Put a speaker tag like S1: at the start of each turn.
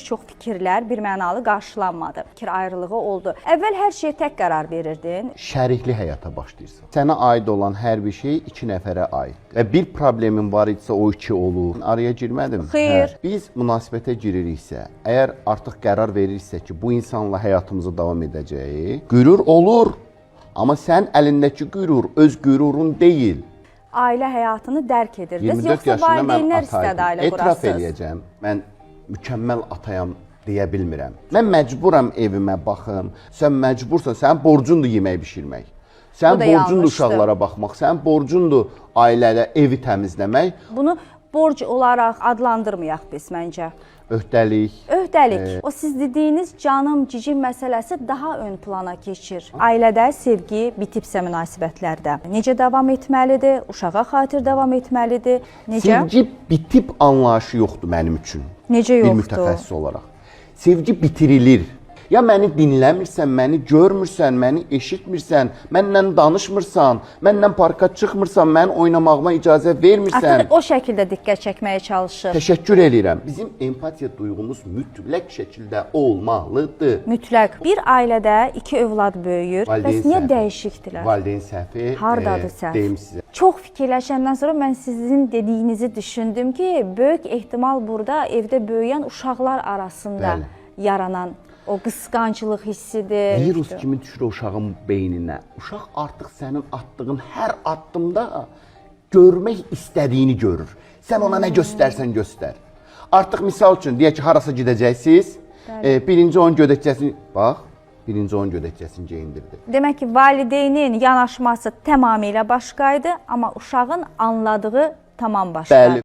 S1: Çox fikirlər birmənalı qarşılanmadı. Fikir ayrılığı oldu. Əvvəl hər şeyə tək qərar verirdin.
S2: Şərikli həyata başlayırsan. Sənə aid olan hər bir şey iki nəfərə aid. Və bir problemin var idisə o iki olur. Araya girmədim.
S1: Xeyr.
S2: Biz münasibətə giririksə, əgər artıq qərar verirsə ki, bu insanla həyatımızı davam edəcəyik, qürur olur. Amma sən əlindəki qürur öz qürurun deyil.
S1: Ailə həyatını dərk edirdiniz.
S2: 24
S1: Yoxsa
S2: yaşında mən
S1: valideynlər istədi ailə
S2: etiraf
S1: qurasınız?
S2: eləyəcəm. Mən mükəmməl atayam deyə bilmirəm. Mən məcburam evimə baxım. Sən məcbursan, sənin borcundur yemək bişirmək. Sənin borcundur uşaqlara baxmaq. Sənin borcundur ailədə evi təmizləmək.
S1: Bunu borc olaraq adlandırmayaq biz məncə.
S2: Öhdəlik.
S1: Öhdəlik. O siz dediyiniz canım, cicim məsələsi daha ön plana keçir. Ailədə sevgi bitibsə münasibətlərdə necə davam etməlidir? Uşağa xatir davam etməlidir? Necə?
S2: Sevgi bitib anlayışı yoxdur mənim üçün.
S1: Necə
S2: Bir
S1: yoxdur?
S2: mütəxəssis olaraq. Sevgi bitirilir. Ya məni dinləmirsən, məni görmürsən, məni eşitmirsən, mənlə danışmırsan, mənlə parka çıxmırsan, mənim oynamağıma icazə vermirsən.
S1: Artıq o şəkildə diqqət çəkməyə çalışır.
S2: Təşəkkür edirəm. Bizim empatiya duyğumuz mütləq şəkildə olmalıdır.
S1: Mütləq. Bir ailədə iki övlad böyüyür. Bəs niyə dəyişikdilər?
S2: Valideyn səhvi.
S1: Hardadır səhv?
S2: Deyim sizə.
S1: Çox fikirləşəndən sonra mən sizin dediyinizi düşündüm ki, böyük ehtimal burada evdə böyüyən uşaqlar arasında yaranan o qısqanclıq hissidir.
S2: Virus kimi düşür o uşağın beyninə. Uşaq artıq sənin attığın hər addımda görmək istədiyini görür. Sən ona nə göstərsən göstər. Artıq misal üçün deyək ki, harasa gedəcəksiniz. Birinci onun gödəkçəsini, bax, birinci onun gödəkçəsini geyindirdi.
S1: Demək ki, valideynin yanaşması tamamilə başqaydı, amma uşağın anladığı tamam başqa.
S2: Bəli.